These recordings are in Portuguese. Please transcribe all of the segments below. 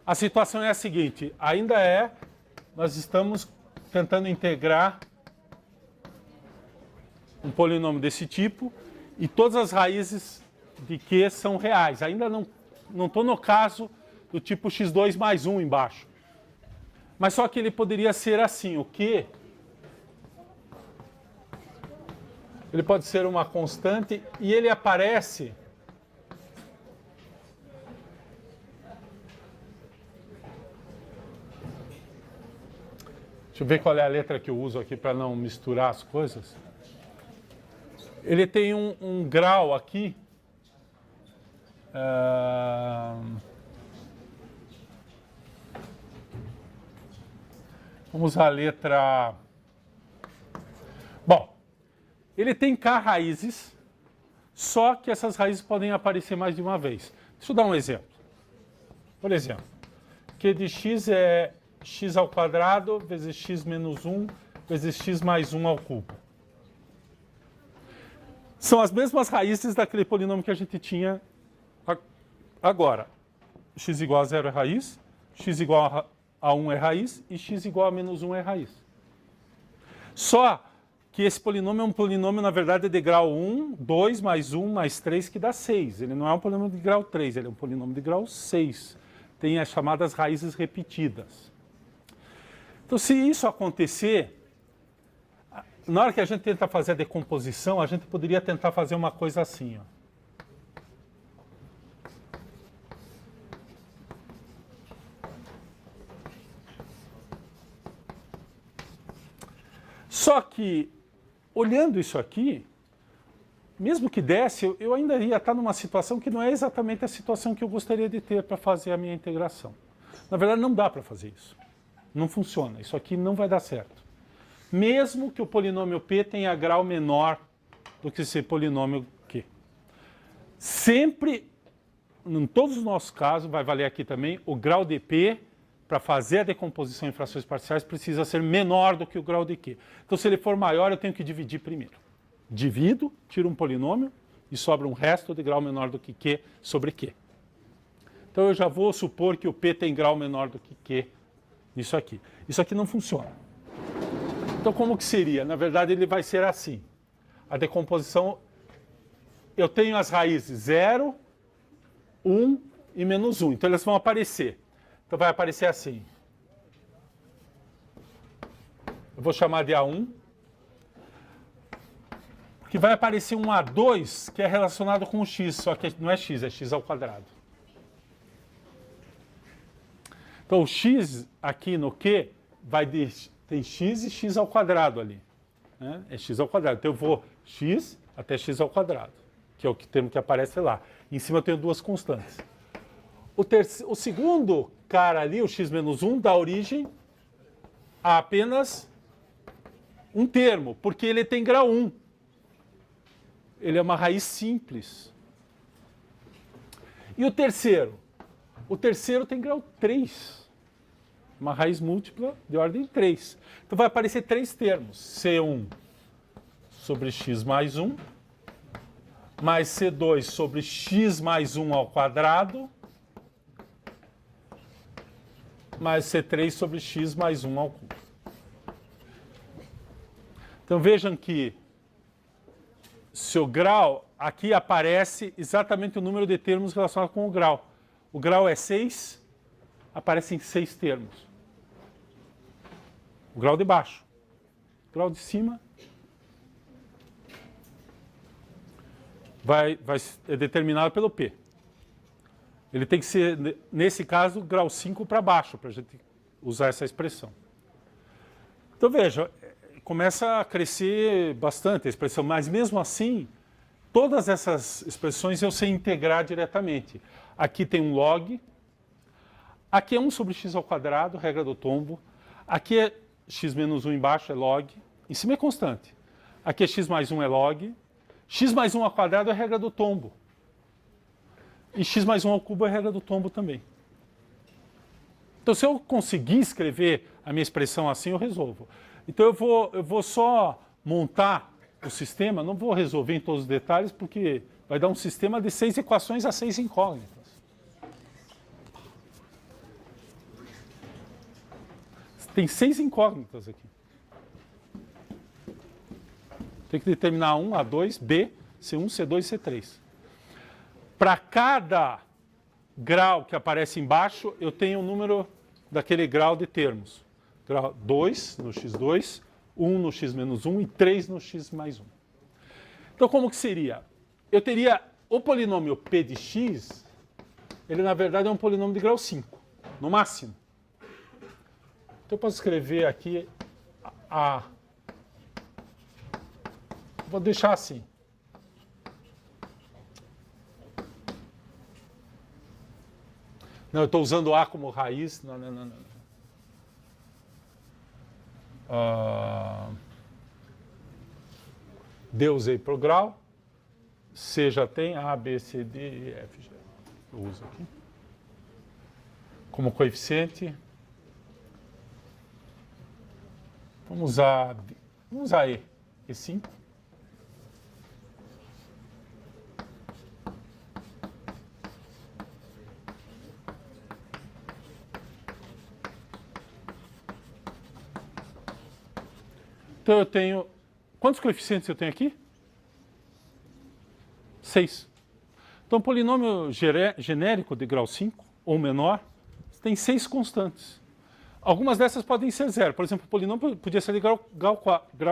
A situação é a seguinte, nós estamos tentando integrar um polinômio desse tipo e todas as raízes de Q são reais. Ainda não estou no caso do tipo x2 mais 1 embaixo. Mas só que ele poderia ser assim, o Q ele pode ser uma constante e ele aparece deixa eu ver qual é a letra que eu uso aqui para não misturar as coisas. Ele tem um grau aqui. Vamos usar a letra... Bom, ele tem K raízes, só que essas raízes podem aparecer mais de uma vez. Deixa eu dar um exemplo. Por exemplo, Q de x é x ao quadrado vezes x menos 1 vezes x mais 1 ao cubo. São as mesmas raízes daquele polinômio que a gente tinha agora. X igual a 0 é raiz, x igual a 1 é raiz e x igual a menos 1 é raiz. Só que esse polinômio é um polinômio, na verdade, de grau 1, 2 mais 1 mais 3, que dá 6. Ele não é um polinômio de grau 3, ele é um polinômio de grau 6. Tem as chamadas raízes repetidas. Então, se isso acontecer, na hora que a gente tenta fazer a decomposição, a gente poderia tentar fazer uma coisa assim, ó. Só que, olhando isso aqui, mesmo que desse, eu ainda ia estar numa situação que não é exatamente a situação que eu gostaria de ter para fazer a minha integração. Na verdade, não dá para fazer isso. Não funciona. Isso aqui não vai dar certo. Mesmo que o polinômio P tenha grau menor do que esse polinômio Q. Sempre, em todos os nossos casos, vai valer aqui também, o grau de P, para fazer a decomposição em frações parciais, precisa ser menor do que o grau de Q. Então, se ele for maior, eu tenho que dividir primeiro. Divido, tiro um polinômio e sobra um resto de grau menor do que Q sobre Q. Então, eu já vou supor que o P tem grau menor do que Q nisso aqui. Isso aqui não funciona. Então, como que seria? Na verdade, ele vai ser assim. A decomposição, eu tenho as raízes 0, 1 e menos 1. Então, elas vão aparecer. Então, vai aparecer assim. Eu vou chamar de A1. Porque vai aparecer um A2 que é relacionado com o x, só que não é x, é x ao quadrado. Então, o x aqui no Q tem x e x ao quadrado ali. Né? É x ao quadrado. Então, eu vou x até x ao quadrado, que é o termo que aparece lá. Em cima eu tenho duas constantes. O segundo cara ali, o x menos 1, dá origem a apenas um termo, porque ele tem grau 1. Ele é uma raiz simples. E o terceiro? O terceiro tem grau 3. Uma raiz múltipla de ordem 3. Então vai aparecer três termos. C1 sobre x mais 1, mais C2 sobre x mais 1 ao quadrado, mais C3 sobre x mais 1 ao cubo. Então vejam que seu grau, aqui aparece exatamente o número de termos relacionados com o grau. O grau é 6, aparecem 6 termos. O grau de baixo. O grau de cima é determinado pelo P. Ele tem que ser, nesse caso, grau 5 para baixo, para a gente usar essa expressão. Então veja, começa a crescer bastante a expressão, mas mesmo assim, todas essas expressões eu sei integrar diretamente. Aqui tem um log, aqui é 1 sobre x ao quadrado, regra do tombo, aqui é x menos 1 embaixo, é log, em cima é constante. Aqui é x mais 1 é log, x mais 1 ao quadrado é regra do tombo. E x mais 1 ao cubo é regra do tombo também. Então, se eu conseguir escrever a minha expressão assim, eu resolvo. Então, eu vou só montar o sistema, não vou resolver em todos os detalhes, porque vai dar um sistema de 6 equações a 6 incógnitas. Tem 6 incógnitas aqui. Tem que determinar A1, A2, B, C1, C2 e C3. Para cada grau que aparece embaixo, eu tenho o número daquele grau de termos. Grau 2 no x2, 1 no x menos 1 e 3 no x mais 1. Então, como que seria? Eu teria o polinômio p de x, ele na verdade é um polinômio de grau 5, no máximo. Então, eu posso escrever aqui a... Vou deixar assim. Não, eu estou usando A como raiz. Não. D eu usei para o grau. C já tem A, B, C, D e F. Já. Eu uso aqui. Como coeficiente. Vamos usar E. E5. Então eu tenho... Quantos coeficientes eu tenho aqui? 6. Então, polinômio genérico de grau 5, ou menor, tem 6 constantes. Algumas dessas podem ser zero. Por exemplo, o polinômio podia ser de grau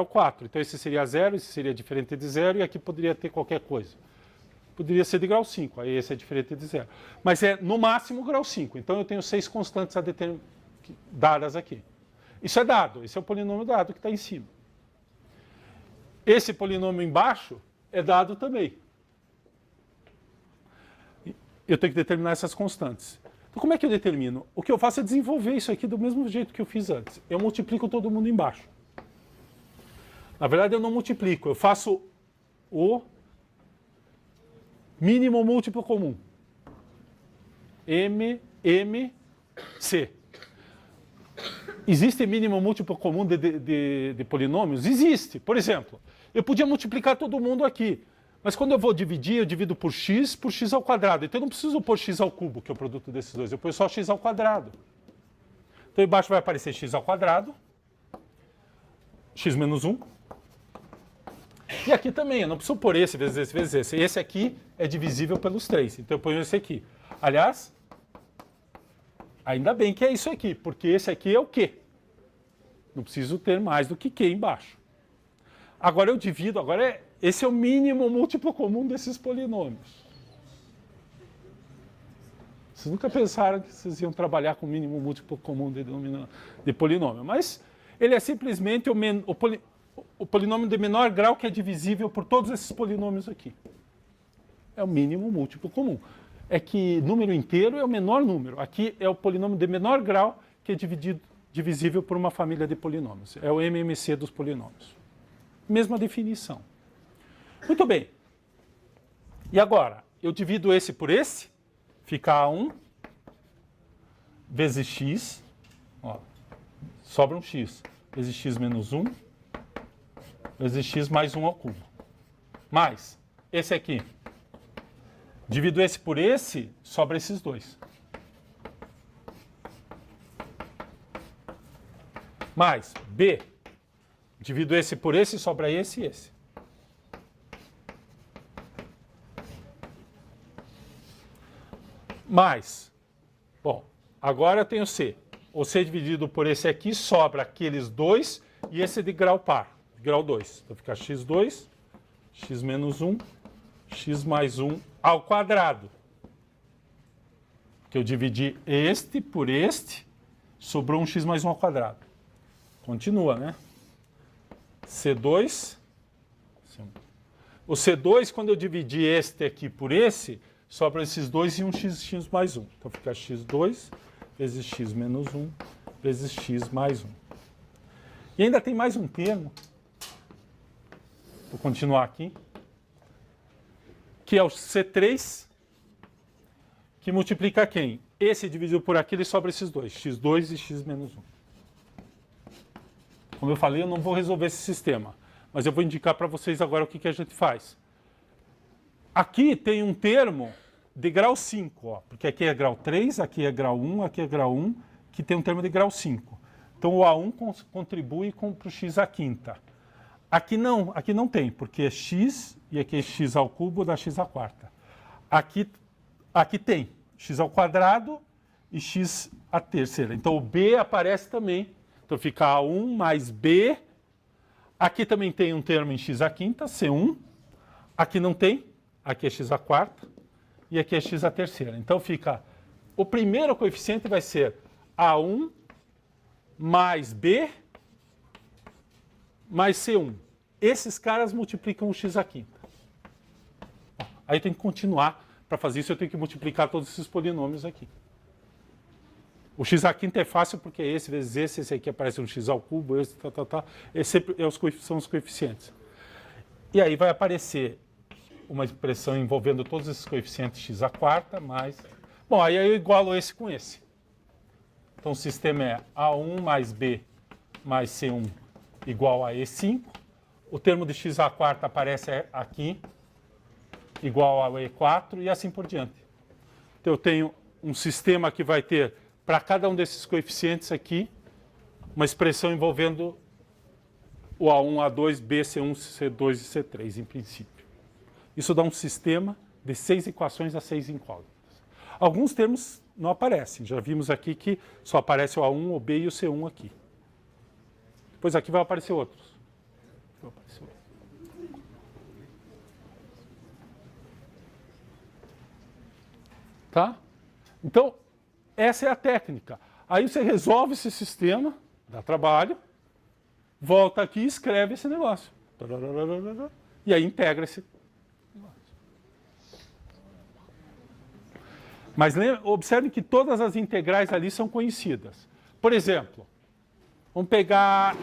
4. Então, esse seria zero, esse seria diferente de zero, e aqui poderia ter qualquer coisa. Poderia ser de grau 5, aí esse é diferente de zero. Mas é, no máximo, grau 5. Então, eu tenho 6 constantes dadas aqui. Isso é dado. Esse é o polinômio dado que está em cima. Esse polinômio embaixo é dado também. Eu tenho que determinar essas constantes. Então, como é que eu determino? O que eu faço é desenvolver isso aqui do mesmo jeito que eu fiz antes. Eu multiplico todo mundo embaixo. Na verdade, eu não multiplico. Eu faço o mínimo múltiplo comum. M, C. Existe mínimo múltiplo comum de polinômios? Existe. Por exemplo, eu podia multiplicar todo mundo aqui. Mas quando eu vou dividir, eu divido por x ao quadrado. Então eu não preciso pôr x ao cubo, que é o produto desses dois. Eu ponho só x ao quadrado. Então embaixo vai aparecer x ao quadrado, x menos 1. E aqui também, eu não preciso pôr esse vezes esse vezes esse. Esse aqui é divisível pelos 3. Então eu ponho esse aqui. Aliás, ainda bem que é isso aqui, porque esse aqui é o quê? Não preciso ter mais do que Q embaixo. Agora eu divido, esse é o mínimo múltiplo comum desses polinômios. Vocês nunca pensaram que vocês iam trabalhar com o mínimo múltiplo comum de polinômio, mas ele é simplesmente o polinômio de menor grau que é divisível por todos esses polinômios aqui. É o mínimo múltiplo comum. É que número inteiro é o menor número. Aqui é o polinômio de menor grau que é divisível por uma família de polinômios. É o MMC dos polinômios. Mesma definição. Muito bem. E agora? Eu divido esse por esse. Fica A1 vezes x. Ó, sobra um x. Vezes x menos 1. Vezes x mais 1 ao cubo. Mais esse aqui. Divido esse por esse, sobra esses dois. Mais B. Divido esse por esse, sobra esse e esse. Mais. Bom, agora eu tenho C. O C dividido por esse aqui, sobra aqueles dois e esse de grau par, grau 2. Então fica x2, x menos 1, x mais 1 ao quadrado. Que eu dividi este por este, sobrou um x mais 1 ao quadrado. Continua, né? C2. O C2, quando eu dividi este aqui por esse, sobra esses dois e um x mais 1. Então fica x2 vezes x menos 1 vezes x mais 1. E ainda tem mais um termo. Vou continuar aqui. Que é o C3, que multiplica quem? Esse dividido por aquele sobra esses dois, x2 e x menos 1. Como eu falei, eu não vou resolver esse sistema, mas eu vou indicar para vocês agora o que a gente faz. Aqui tem um termo de grau 5, ó, porque aqui é grau 3, aqui é grau 1, aqui é grau 1, que tem um termo de grau 5. Então o A1 contribui para o x à quinta. Aqui não tem, porque é x e aqui é x ao cubo dá x à quarta. Aqui tem x ao quadrado e x à terceira. Então o b aparece também. Então fica A1 mais b. Aqui também tem um termo em x à quinta, C1. Aqui não tem. Aqui é x à quarta. E aqui é x à terceira. Então fica... O primeiro coeficiente vai ser A1 mais b mais C1. Esses caras multiplicam o x à quinta. Aí tem que continuar. Para fazer isso eu tenho que multiplicar todos esses polinômios aqui. O x à quinta é fácil porque é esse vezes esse aqui aparece um x ao cubo, esse, Esse são os coeficientes. E aí vai aparecer uma expressão envolvendo todos esses coeficientes x à quarta, mais... Bom, aí eu igualo esse com esse. Então o sistema é A1 mais B mais C1 igual a E5. O termo de x à quarta aparece aqui, igual ao E4 e assim por diante. Então eu tenho um sistema que vai ter, para cada um desses coeficientes aqui, uma expressão envolvendo o A1, A2, B, C1, C2 e C3, em princípio. Isso dá um sistema de 6 equações a 6 incógnitas. Alguns termos não aparecem. Já vimos aqui que só aparece o A1, o B e o C1 aqui. Depois aqui vai aparecer outros. Tá? Então, essa é a técnica. Aí você resolve esse sistema, dá trabalho, volta aqui e escreve esse negócio. E aí integra esse negócio. Mas observem que todas as integrais ali são conhecidas. Por exemplo, vamos pegar...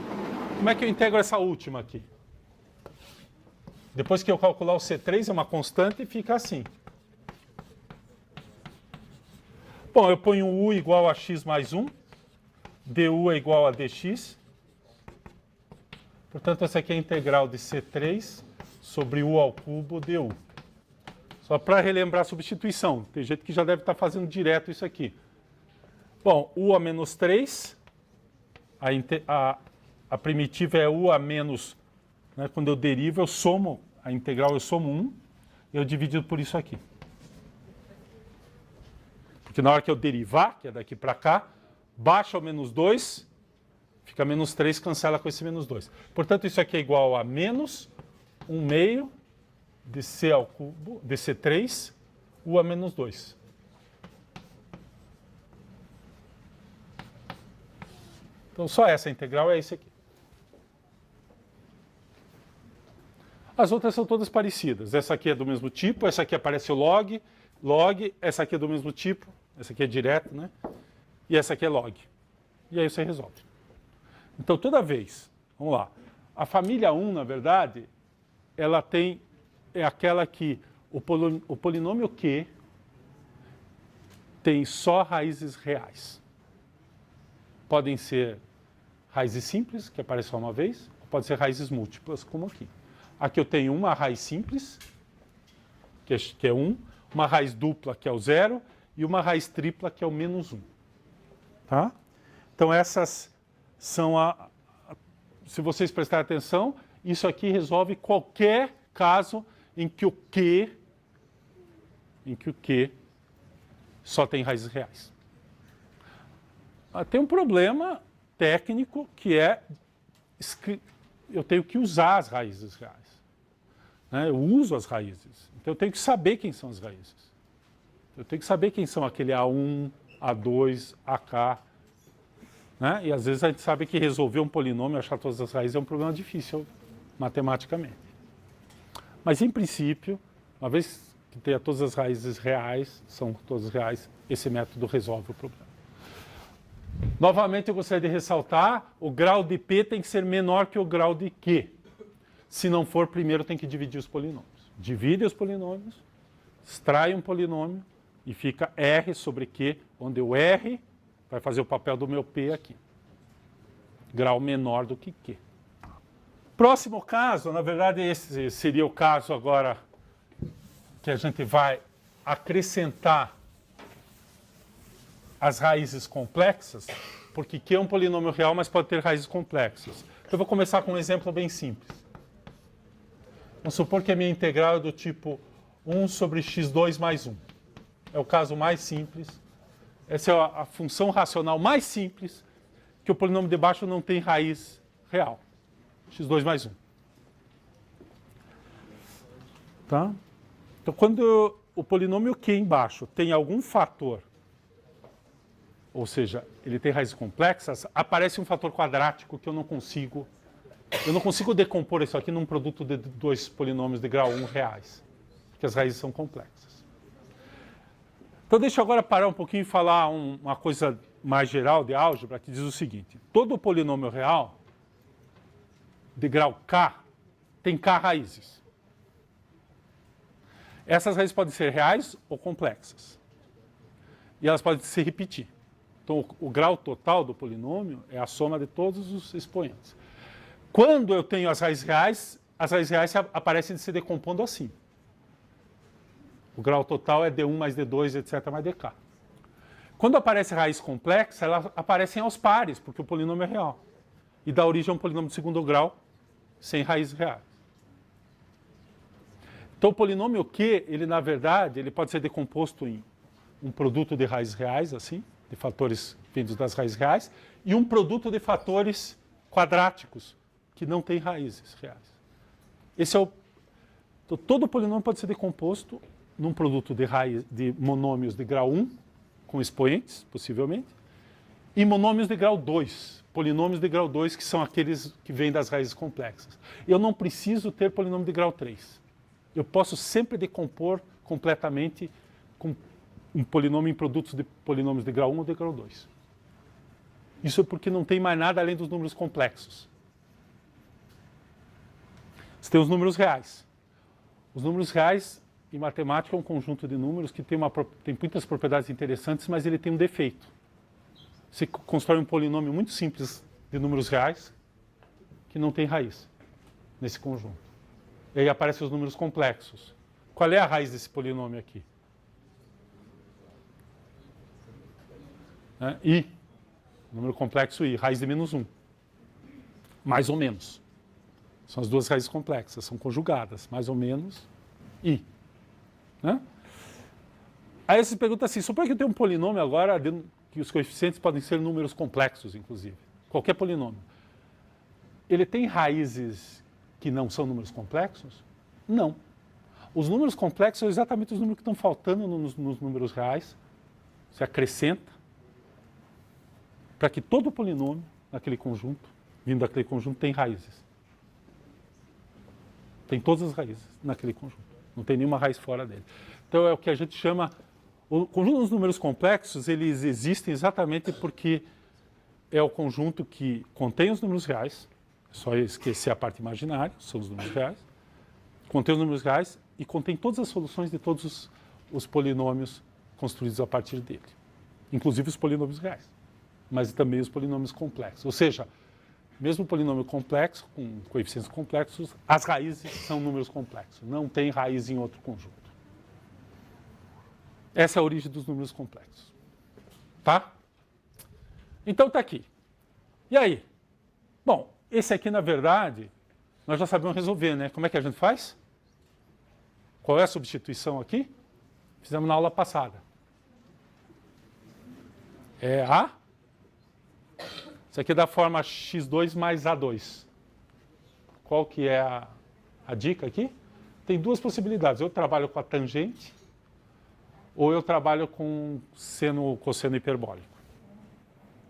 Como é que eu integro essa última aqui? Depois que eu calcular o C3, é uma constante e fica assim. Bom, eu ponho U igual a x mais 1, du é igual a dx. Portanto, essa aqui é a integral de C3 sobre U ao cubo du. Só para relembrar a substituição. Tem gente que já deve estar fazendo direto isso aqui. Bom, U a menos 3. A primitiva é U a menos... Né, quando eu derivo, eu somo a integral, eu somo 1. E eu divido por isso aqui. Porque na hora que eu derivar, que é daqui para cá, baixa o menos 2, fica menos 3, cancela com esse menos 2. Portanto, isso aqui é igual a menos 1 meio de C ao cubo, de C3, U a menos 2. Então, só essa integral é isso aqui. As outras são todas parecidas. Essa aqui é do mesmo tipo, essa aqui aparece o log, essa aqui é do mesmo tipo, essa aqui é direto, né? E essa aqui é log. E aí você resolve. Então, toda vez, vamos lá, a família 1, na verdade, ela tem, é aquela que o polinômio Q tem só raízes reais. Podem ser raízes simples, que aparecem só uma vez, ou pode ser raízes múltiplas, como aqui. Aqui eu tenho uma raiz simples, que é 1, uma raiz dupla, que é o 0, e uma raiz tripla, que é o menos 1. Tá? Então, essas são se vocês prestarem atenção, isso aqui resolve qualquer caso em que o Q só tem raízes reais. Tem um problema técnico que é eu tenho que usar as raízes reais. Né? Eu uso as raízes. Então eu tenho que saber quem são as raízes. Eu tenho que saber quem são aquele A1, A2, AK. Né? E às vezes a gente sabe que resolver um polinômio, achar todas as raízes, é um problema difícil matematicamente. Mas em princípio, uma vez que tenha todas as raízes reais, são todas reais, esse método resolve o problema. Novamente eu gostaria de ressaltar, o grau de P tem que ser menor que o grau de Q. Se não for, primeiro tem que dividir os polinômios. Divide os polinômios, extrai um polinômio e fica R sobre Q, onde o R vai fazer o papel do meu P aqui. Grau menor do que Q. Próximo caso, na verdade esse seria o caso agora que a gente vai acrescentar as raízes complexas. porque Q é um polinômio real, mas pode ter raízes complexas. Então eu vou começar com um exemplo bem simples. Vamos supor que a minha integral é do tipo 1 sobre x2 mais 1. É o caso mais simples. Essa é a função racional mais simples, que o polinômio de baixo não tem raiz real. x2 mais 1. Tá? Então, quando o polinômio Q embaixo tem algum fator, ou seja, ele tem raízes complexas, aparece um fator quadrático que eu não consigo decompor isso aqui num produto de dois polinômios de grau 1 reais, porque as raízes são complexas. Então deixa eu agora parar um pouquinho e falar uma coisa mais geral de álgebra, que diz o seguinte: todo polinômio real de grau K tem K raízes. Essas raízes podem ser reais ou complexas. E elas podem se repetir. Então, o grau total do polinômio é a soma de todos os expoentes. Quando eu tenho as raízes reais aparecem se decompondo assim. O grau total é D1 mais D2, etc. mais DK. Quando aparece raiz complexa, elas aparecem aos pares, porque o polinômio é real. E dá origem a um polinômio de segundo grau sem raízes reais. Então, o polinômio Q, ele na verdade, ele pode ser decomposto em um produto de raízes reais, assim, de fatores vindos das raízes reais, e um produto de fatores quadráticos, que não tem raízes reais. Então, todo polinômio pode ser decomposto num produto de monômios de grau 1, com expoentes, possivelmente, e monômios de grau 2, polinômios de grau 2, que são aqueles que vêm das raízes complexas. Eu não preciso ter polinômio de grau 3. Eu posso sempre decompor completamente com um polinômio em produtos de polinômios de grau 1 ou de grau 2. Isso é porque não tem mais nada além dos números complexos. Você tem os números reais. Os números reais, em matemática, é um conjunto de números que tem muitas propriedades interessantes, mas ele tem um defeito. Você constrói um polinômio muito simples de números reais que não tem raiz nesse conjunto. E aí aparecem os números complexos. Qual é a raiz desse polinômio aqui? I. Número complexo I, raiz de menos 1. Mais ou menos. São as duas raízes complexas, são conjugadas, mais ou menos I. Né? Aí você pergunta assim, supõe que eu tenho um polinômio agora, que os coeficientes podem ser números complexos, inclusive. Qualquer polinômio. Ele tem raízes que não são números complexos? Não. Os números complexos são exatamente os números que estão faltando nos números reais. Você acrescenta para que todo polinômio naquele conjunto, vindo daquele conjunto, tem raízes. Tem todas as raízes naquele conjunto. Não tem nenhuma raiz fora dele. Então é o que a gente chama... O conjunto dos números complexos, eles existem exatamente porque é o conjunto que contém os números reais, só esquecer a parte imaginária, são os números reais, contém os números reais e contém todas as soluções de todos os polinômios construídos a partir dele. Inclusive os polinômios reais, mas também os polinômios complexos. Ou seja, mesmo polinômio complexo, com coeficientes complexos, as raízes são números complexos. Não tem raiz em outro conjunto. Essa é a origem dos números complexos. Tá? Então tá aqui. E aí? Bom, esse aqui, na verdade, nós já sabemos resolver, né? Como é que a gente faz? Qual é a substituição aqui? Fizemos na aula passada. É a... Isso aqui é da forma x2 mais a2. Qual que é a dica aqui? Tem duas possibilidades. Eu trabalho com a tangente ou eu trabalho com cosseno hiperbólico.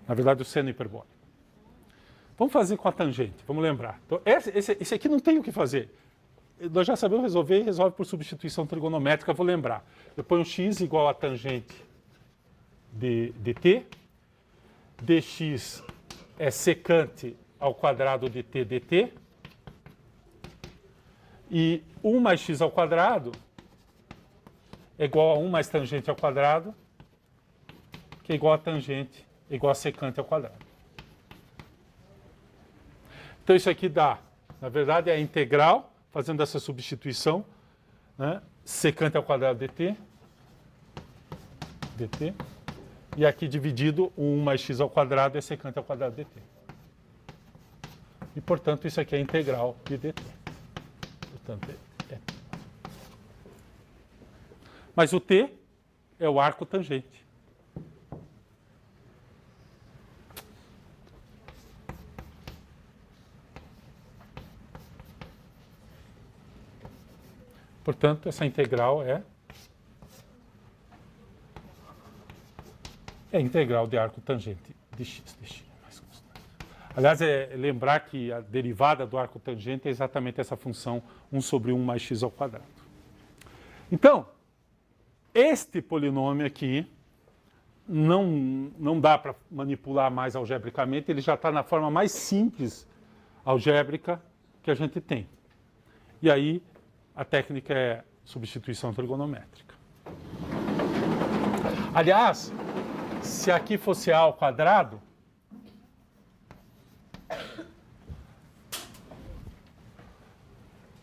Na verdade, o seno hiperbólico. Vamos fazer com a tangente, vamos lembrar. Então, esse aqui não tem o que fazer. Nós já sabemos resolver e resolve por substituição trigonométrica, vou lembrar. Eu ponho x igual a tangente de t, dx é secante ao quadrado de t dt, e 1 mais x ao quadrado é igual a 1 mais tangente ao quadrado, que é igual a tangente, igual a secante ao quadrado. Então isso aqui dá, na verdade, é a integral, fazendo essa substituição, né? Secante ao quadrado dt, E aqui dividido, o 1 mais x ao quadrado é secante ao quadrado dt. E, portanto, isso aqui é integral de dt. Portanto, é. Mas o t é o arco tangente. Portanto, essa integral é a integral de arco tangente de x mais constante. Aliás, lembrar que a derivada do arco tangente é exatamente essa função 1 sobre 1 mais x ao quadrado. Então, este polinômio aqui não dá para manipular mais algebricamente, ele já está na forma mais simples algébrica que a gente tem. E aí, a técnica é substituição trigonométrica. Aliás, se aqui fosse a ao quadrado,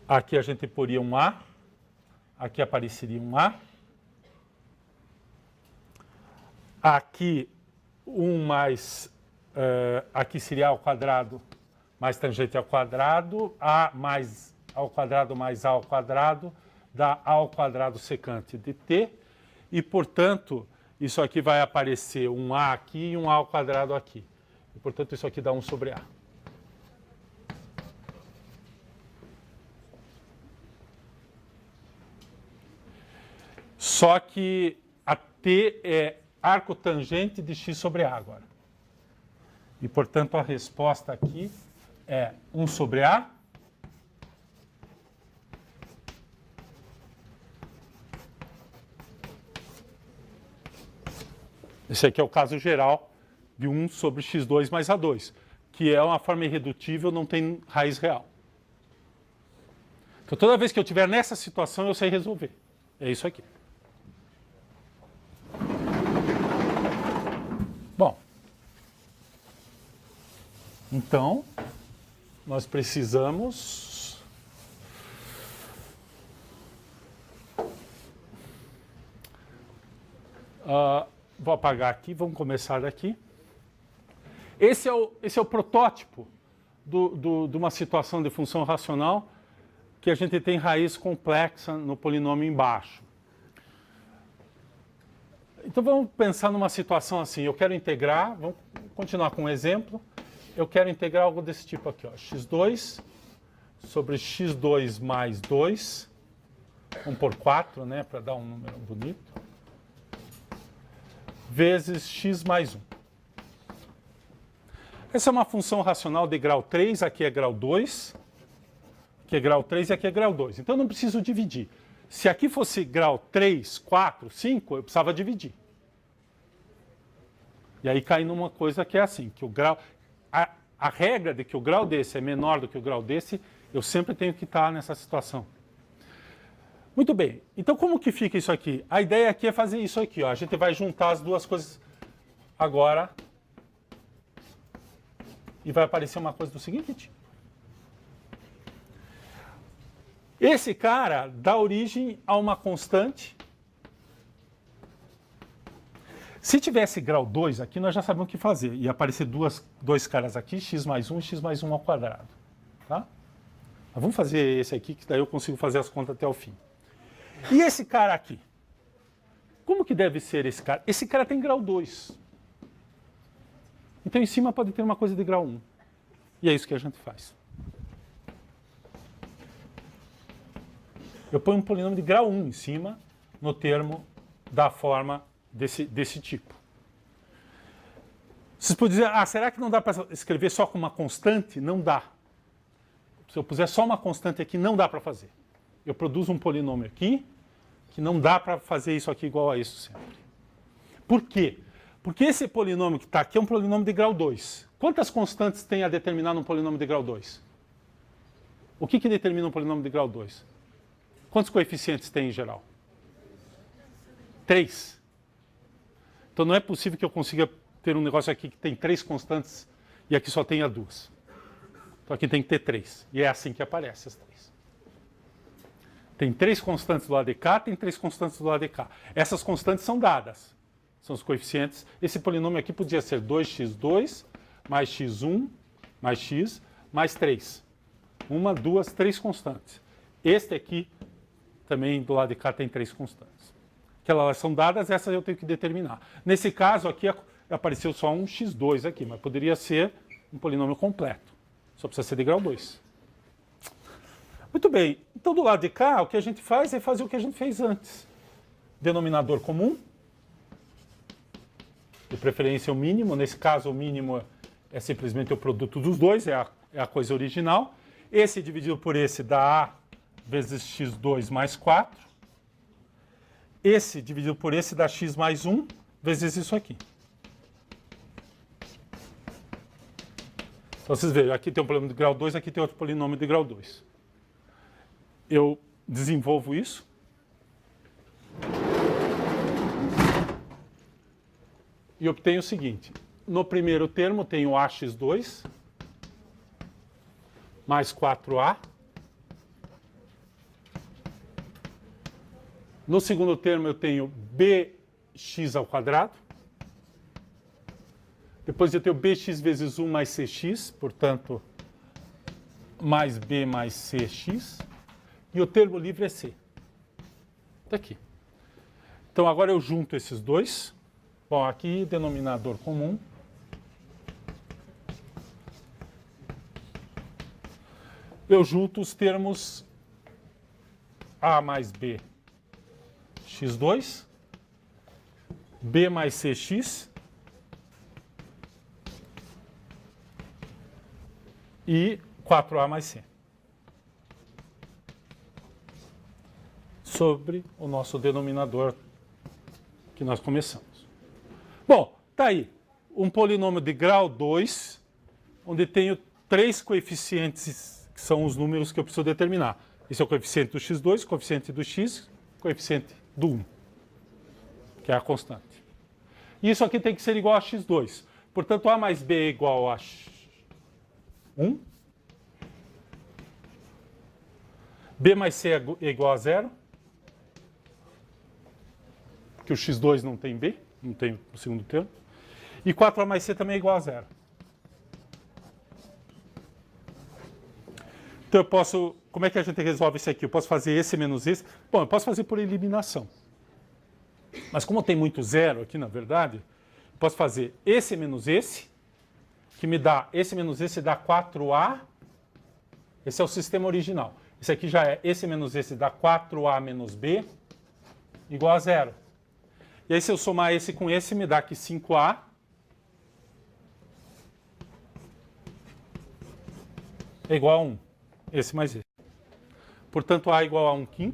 aqui a gente poria um a, aqui apareceria um a, aqui 1 mais, aqui seria a ao quadrado mais tangente ao quadrado, a mais ao quadrado mais a ao quadrado, dá a ao quadrado secante de t, e, portanto, isso aqui vai aparecer um a aqui e um a ao quadrado aqui. E, portanto, isso aqui dá 1 sobre a. Só que a t é arco tangente de x sobre a agora. E, portanto, a resposta aqui é 1 sobre a. Esse aqui é o caso geral de 1 sobre x2 mais a2, que é uma forma irredutível, não tem raiz real. Então, toda vez que eu estiver nessa situação, eu sei resolver. É isso aqui. Bom, então, nós precisamos vou apagar aqui, vamos começar daqui. Esse é o protótipo de uma situação de função racional que a gente tem raiz complexa no polinômio embaixo. Então vamos pensar numa situação assim, eu quero integrar, vamos continuar com um exemplo, eu quero integrar algo desse tipo aqui, ó, x2 sobre x2 mais 2, vamos por 4, né, para dar um número bonito, vezes x mais 1. Essa é uma função racional de grau 3, aqui é grau 2, aqui é grau 3 e aqui é grau 2. Então eu não preciso dividir. Se aqui fosse grau 3, 4, 5, eu precisava dividir. E aí cai numa coisa que é assim, que o grau... A regra de que o grau desse é menor do que o grau desse, eu sempre tenho que estar nessa situação. Muito bem, então como que fica isso aqui? A ideia aqui é fazer isso aqui, ó. A gente vai juntar as duas coisas agora e vai aparecer uma coisa do seguinte tipo. Esse cara dá origem a uma constante. Se tivesse grau 2 aqui, nós já sabemos o que fazer. Ia aparecer dois caras aqui, x mais 1 e x mais 1 ao quadrado. Tá? Mas vamos fazer esse aqui, que daí eu consigo fazer as contas até o fim. E esse cara aqui? Como que deve ser esse cara? Esse cara tem grau 2. Então, em cima pode ter uma coisa de grau 1. E é isso que a gente faz. Eu ponho um polinômio de grau 1 em cima, no termo da forma desse tipo. Vocês podem dizer, será que não dá para escrever só com uma constante? Não dá. Se eu puser só uma constante aqui, não dá para fazer. Eu produzo um polinômio aqui, que não dá para fazer isso aqui igual a isso sempre. Por quê? Porque esse polinômio que está aqui é um polinômio de grau 2. Quantas constantes tem a determinar num polinômio de grau 2? O que determina um polinômio de grau 2? Quantos coeficientes tem em geral? 3. Então não é possível que eu consiga ter um negócio aqui que tem 3 constantes e aqui só tenha 2. Então aqui tem que ter 3. E é assim que aparece as 3. Tem 3 constantes do lado de cá, tem 3 constantes do lado de cá. Essas constantes são dadas. são os coeficientes. Esse polinômio aqui podia ser 2x2 mais x1 mais x mais 3. 1, 2, 3 constantes. Este aqui, também do lado de cá, tem 3 constantes. Que elas são dadas, essas eu tenho que determinar. Nesse caso aqui, apareceu só um x2 aqui, mas poderia ser um polinômio completo. Só precisa ser de grau 2. Muito bem. Então, do lado de cá, o que a gente faz é fazer o que a gente fez antes. Denominador comum. De preferência o mínimo. Nesse caso, o mínimo é simplesmente o produto dos dois, é a coisa original. Esse dividido por esse dá A vezes x2 mais 4. Esse dividido por esse dá x mais 1 vezes isso aqui. Então, vocês vejam, aqui tem um polinômio de grau 2, aqui tem outro polinômio de grau 2. Eu desenvolvo isso. E obtenho o seguinte. No primeiro termo, tenho ax2 mais 4a. No segundo termo, eu tenho bx ao quadrado. Depois eu tenho bx vezes 1 mais cx, portanto, mais b mais cx. E o termo livre é c. Está aqui. Então, agora eu junto esses dois. Bom, aqui, denominador comum. Eu junto os termos a mais b x2, b mais cx e 4a mais c. Sobre o nosso denominador que nós começamos. Bom, tá aí. Um polinômio de grau 2, onde tenho 3 coeficientes, que são os números que eu preciso determinar. Esse é o coeficiente do x2, coeficiente do x, coeficiente do 1, que é a constante. E isso aqui tem que ser igual a x2. Portanto, a mais b é igual a 1. B mais c é igual a 0. Porque o x2 não tem b, não tem o segundo termo. E 4a mais c também é igual a 0. Então eu posso... Como é que a gente resolve isso aqui? Eu posso fazer esse menos esse. Bom, eu posso fazer por eliminação. Mas como tem muito zero aqui, na verdade, eu posso fazer esse menos esse, que me dá... Esse menos esse dá 4a. Esse é o sistema original. Esse aqui já é esse menos esse dá 4a menos b igual a 0. E aí, se eu somar esse com esse, me dá aqui 5a. É igual a 1. Esse mais esse. Portanto, a igual a 1/5.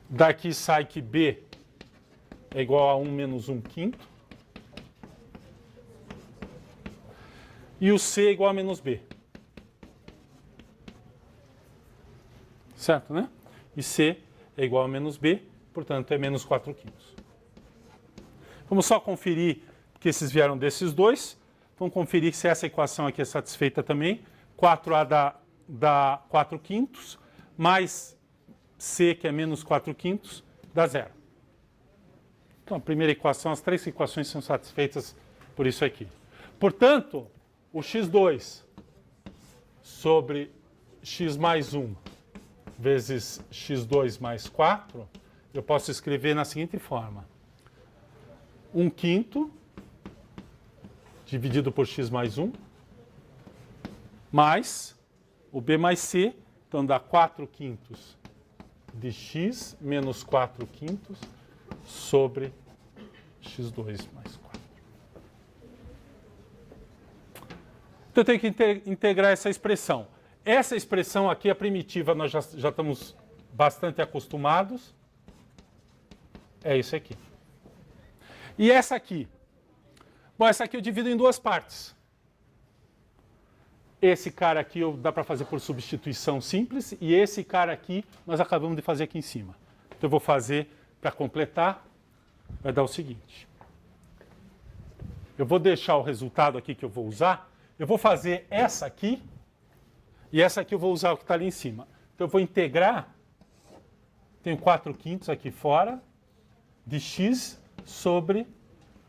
Daqui sai que b é igual a 1 menos 1/5. E o c é igual a menos b. Certo, né? E c é igual a menos b, portanto, é menos 4/5. Vamos só conferir, porque esses vieram desses dois. Vamos conferir se essa equação aqui é satisfeita também. 4a dá 4/5, mais c, que é menos 4/5, dá 0. Então, a primeira equação, as 3 equações são satisfeitas por isso aqui. Portanto, o x2 sobre x mais 1 vezes x2 mais 4, eu posso escrever na seguinte forma. 1/5 dividido por x mais 1, mais o b mais c, então dá 4/5 de x menos 4/5 sobre x2 mais 4. Então eu tenho que integrar essa expressão. Essa expressão aqui, a primitiva, nós já estamos bastante acostumados. É isso aqui. E essa aqui? Bom, essa aqui eu divido em duas partes. Esse cara aqui dá para fazer por substituição simples. E esse cara aqui nós acabamos de fazer aqui em cima. Então eu vou fazer, para completar, vai dar o seguinte. Eu vou deixar o resultado aqui que eu vou usar. Eu vou fazer essa aqui. E essa aqui eu vou usar o que está ali em cima. Então eu vou integrar tenho 4/5 aqui fora de x sobre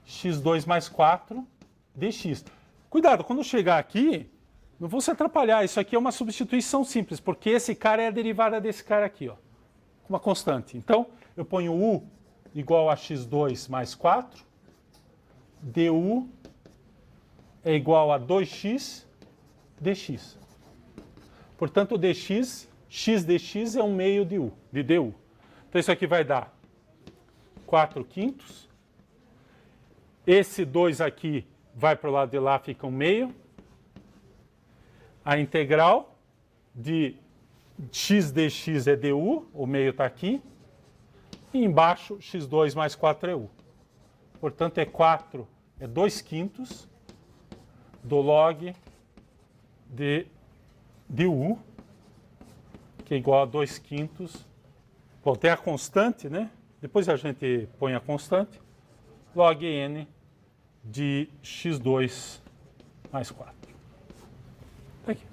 x2 mais 4 dx. Cuidado, quando chegar aqui, não vou se atrapalhar. Isso aqui é uma substituição simples, porque esse cara é a derivada desse cara aqui, ó, uma constante. Então, eu ponho u igual a x2 mais 4, du é igual a 2x dx. Portanto, dx, x dx é 1/2 de u, de du. Então, isso aqui vai dar 4/5. Esse 2 aqui vai para o lado de lá, fica 1/2. A integral de x dx é du, o meio está aqui. E embaixo, x2 mais 4 é u. Portanto, é 2/5 do log de u, que é igual a 2/5. Bom, tem a constante, né? Depois a gente põe a constante. Log n de x2 mais 4. Aqui.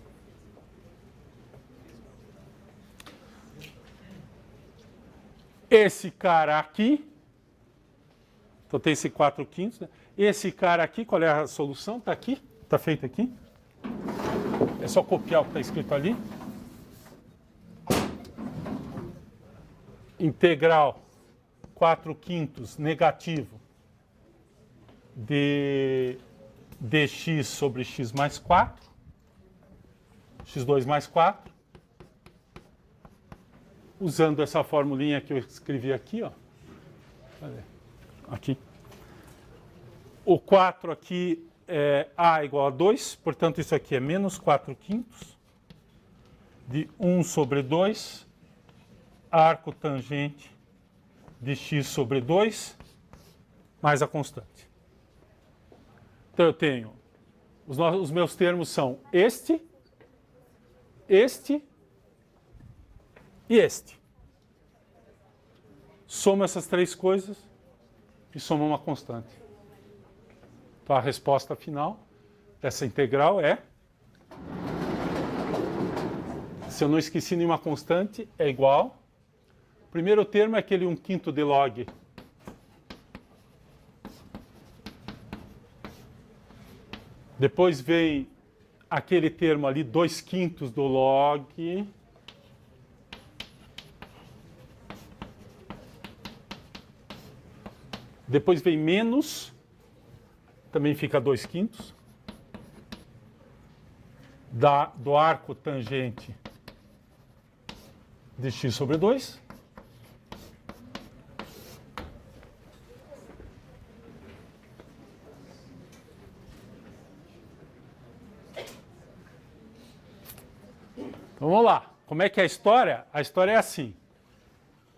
Esse cara aqui, então tem esse 4/5, né? Esse cara aqui, qual é a solução? Está aqui, está feito aqui. É só copiar o que está escrito ali. Integral 4/5 negativo de dx sobre x mais 4, x2 mais 4, usando essa formulinha que eu escrevi aqui, ó. Aqui. O 4 aqui é a igual a 2, portanto isso aqui é menos 4/5 de 1 sobre 2, arco tangente de x sobre 2, mais a constante. Então eu tenho, os meus termos são este e este. Soma essas três coisas e soma uma constante. Então a resposta final dessa integral é, se eu não esqueci nenhuma constante, é igual. O primeiro termo é aquele 1/5 de log depois vem aquele termo ali, 2/5 do log. Depois vem menos, também fica 2/5. Do arco tangente de x sobre 2. Então, vamos lá. Como é que é a história? A história é assim.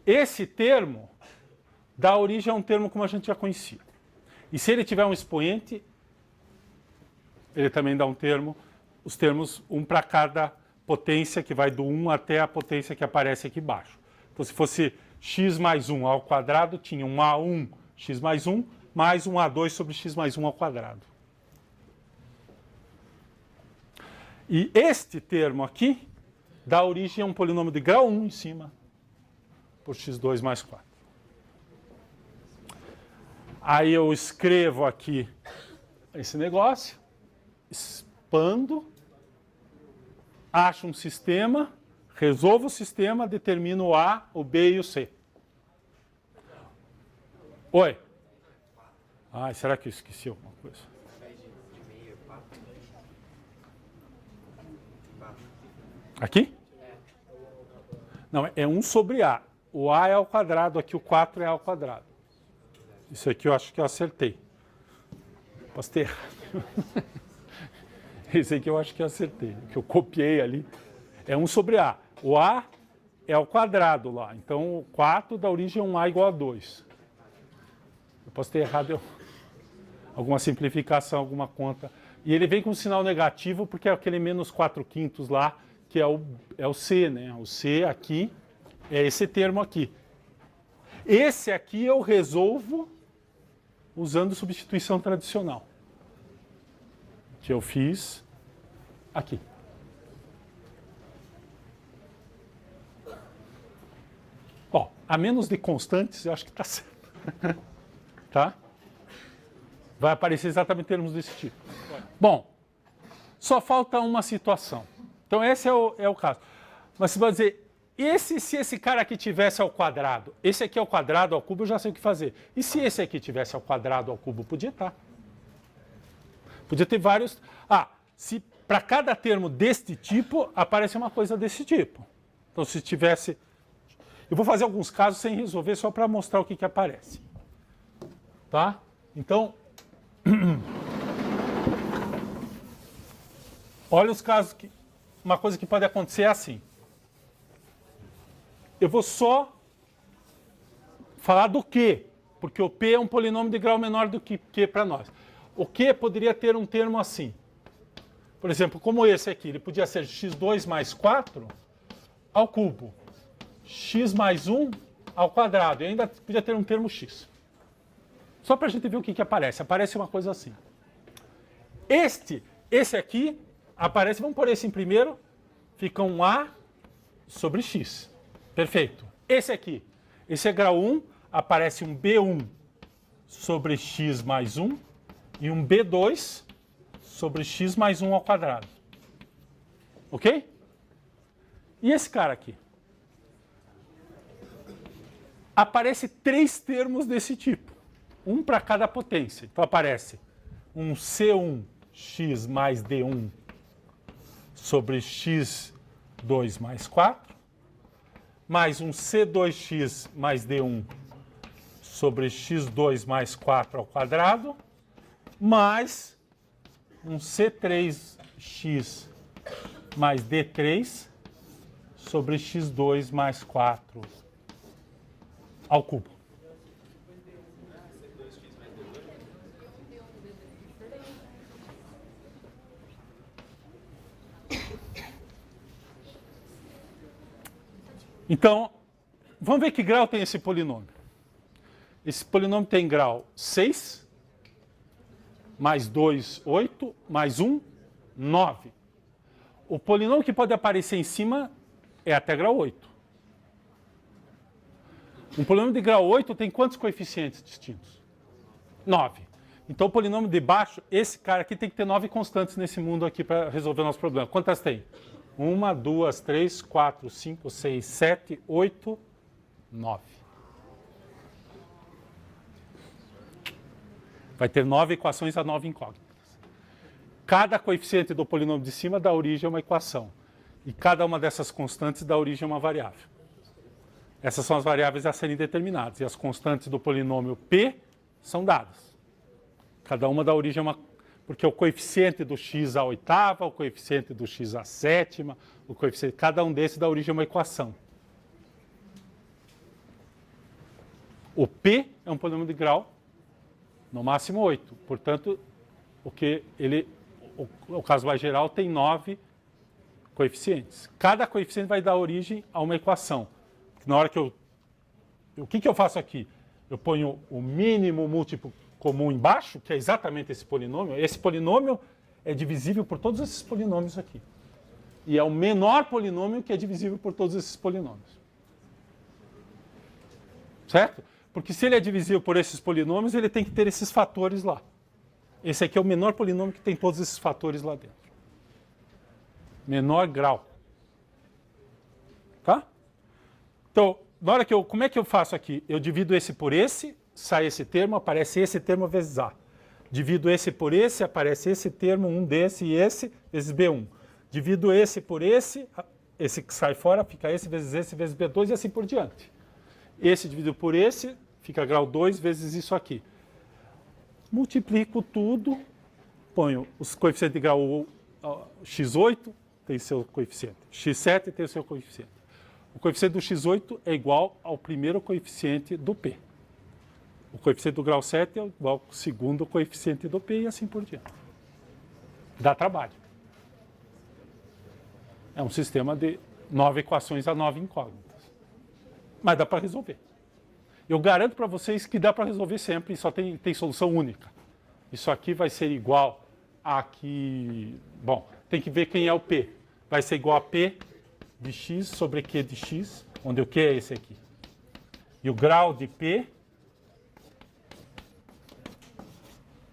Esse termo dá origem a um termo como a gente já conhecia. E se ele tiver um expoente, ele também dá um termo, os termos, um para cada potência, que vai do 1 até a potência que aparece aqui embaixo. Então, se fosse x mais 1 ao quadrado, tinha um A1 x mais 1, mais um A2 sobre x mais 1 ao quadrado. E este termo aqui dá origem a um polinômio de grau 1 em cima, por x2 mais 4. Aí eu escrevo aqui esse negócio, expando, acho um sistema, resolvo o sistema, determino o A, o B e o C. Oi? Ah, será que eu esqueci alguma coisa? Aqui? Não, é 1 sobre A. O A é ao quadrado, aqui o 4 é ao quadrado. Isso aqui eu acho que eu acertei. Posso ter errado. Esse aqui eu acho que eu acertei. O que eu copiei ali é 1 sobre A. O A é ao quadrado lá. Então, o 4 dá origem a um A igual a 2. Eu posso ter errado alguma simplificação, alguma conta. E ele vem com um sinal negativo porque é aquele menos 4/5 lá, que é o C, né? O C aqui é esse termo aqui. Esse aqui eu resolvo usando substituição tradicional, que eu fiz aqui. Ó, a menos de constantes, eu acho que está certo. Tá? Vai aparecer exatamente termos desse tipo. Bom, só falta uma situação. Então esse é o caso. Mas você vai dizer, se esse cara aqui tivesse ao quadrado, esse aqui ao quadrado, ao cubo, eu já sei o que fazer. E se esse aqui tivesse ao quadrado, ao cubo, podia estar. Podia ter vários... se para cada termo deste tipo, aparece uma coisa desse tipo. Então se tivesse... Eu vou fazer alguns casos sem resolver, só para mostrar o que aparece. Tá? Então... olha os casos que... Uma coisa que pode acontecer é assim. Eu vou só falar do Q, porque o P é um polinômio de grau menor do que Q para nós. O Q poderia ter um termo assim. Por exemplo, como esse aqui, ele podia ser x2 mais 4 ao cubo, x mais 1 ao quadrado, e ainda podia ter um termo x. Só para a gente ver o que aparece. Aparece uma coisa assim. Esse aqui, aparece, vamos pôr esse em primeiro, fica um A sobre x. Perfeito. Esse aqui, esse é grau 1, aparece um B1 sobre x mais 1 e um B2 sobre x mais 1 ao quadrado. Ok? E esse cara aqui? Aparece 3 termos desse tipo. Um para cada potência. Então aparece um C1x mais D1 sobre x2 mais 4, mais um C2x mais D1 sobre x2 mais 4 ao quadrado, mais um C3x mais D3 sobre x2 mais 4 ao cubo. Então, vamos ver que grau tem esse polinômio. Esse polinômio tem grau 6, mais 2, 8, mais 1, 9. O polinômio que pode aparecer em cima é até grau 8. Um polinômio de grau 8 tem quantos coeficientes distintos? 9. Então, o polinômio de baixo, esse cara aqui tem que ter 9 constantes nesse mundo aqui para resolver o nosso problema. Quantas tem? 1, 2, 3, 4, 5, 6, 7, 8, 9. Vai ter 9 equações a 9 incógnitas. Cada coeficiente do polinômio de cima dá origem a uma equação. E cada uma dessas constantes dá origem a uma variável. Essas são as variáveis a serem determinadas. E as constantes do polinômio P são dadas. Cada uma dá origem a uma... Porque o coeficiente do x à oitava, o coeficiente do x à sétima, o coeficiente... Cada um desses dá origem a uma equação. O P é um polinômio de grau, no máximo 8. Portanto, o caso mais geral tem 9 coeficientes. Cada coeficiente vai dar origem a uma equação. Na hora que o que eu faço aqui? Eu ponho o mínimo múltiplo comum embaixo, que é exatamente esse polinômio. Esse polinômio é divisível por todos esses polinômios aqui. E é o menor polinômio que é divisível por todos esses polinômios. Certo? Porque se ele é divisível por esses polinômios, ele tem que ter esses fatores lá. Esse aqui é o menor polinômio que tem todos esses fatores lá dentro. Menor grau. Tá? Então, na hora que como é que eu faço aqui? Eu divido esse por esse, sai esse termo, aparece esse termo vezes A. Divido esse por esse, aparece esse termo, um desse e esse, vezes B1. Divido esse por esse que sai fora, fica esse vezes B2 e assim por diante. Esse dividido por esse, fica grau 2 vezes isso aqui. Multiplico tudo, ponho os coeficientes de grau x8, tem seu coeficiente. x7 tem o seu coeficiente. O coeficiente do x8 é igual ao primeiro coeficiente do P. O coeficiente do grau 7 é igual ao segundo coeficiente do P e assim por diante. Dá trabalho. É um sistema de 9 equações a 9 incógnitas. Mas dá para resolver. Eu garanto para vocês que dá para resolver sempre e só tem solução única. Isso aqui vai ser igual a aqui... Bom, tem que ver quem é o P. Vai ser igual a P de x sobre Q de x, onde o Q é esse aqui. E o grau de P,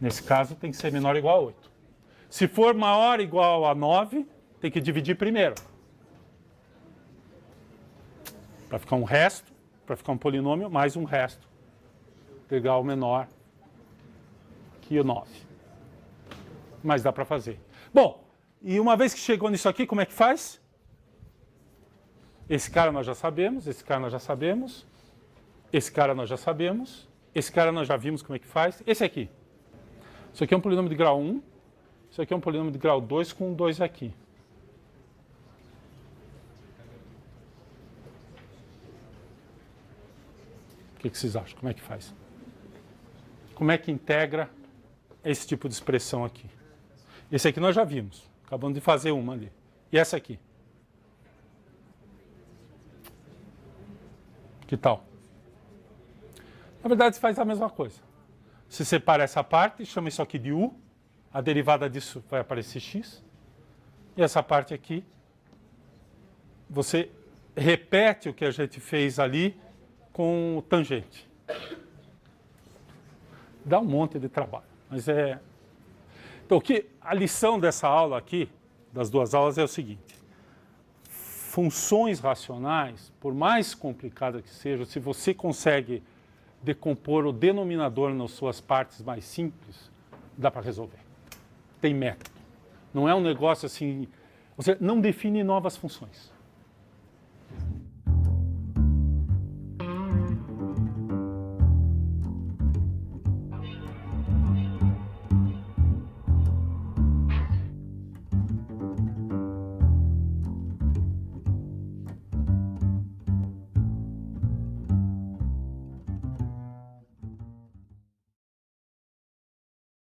nesse caso, tem que ser menor ou igual a 8. Se for maior ou igual a 9, tem que dividir primeiro. Para ficar um resto, para ficar um polinômio, mais um resto. Integral menor que o 9. Mas dá para fazer. Bom, e uma vez que chegou nisso aqui, como é que faz? Esse cara nós já sabemos, esse cara nós já sabemos, esse cara nós já sabemos, esse cara nós já vimos como é que faz. Esse aqui. Isso aqui é um polinômio de grau 1, isso aqui é um polinômio de grau 2 com 2 aqui. O que vocês acham? Como é que faz? Como é que integra esse tipo de expressão aqui? Esse aqui nós já vimos. Acabamos de fazer uma ali. E essa aqui? Que tal? Na verdade, você faz a mesma coisa. Você separa essa parte, chama isso aqui de U. A derivada disso vai aparecer X. E essa parte aqui, você repete o que a gente fez ali com tangente. Dá um monte de trabalho, mas é... Então, a lição dessa aula aqui, das duas aulas, é o seguinte. Funções racionais, por mais complicadas que sejam, se você consegue decompor o denominador nas suas partes mais simples, dá para resolver. Tem método. Não é um negócio assim... Você não define novas funções.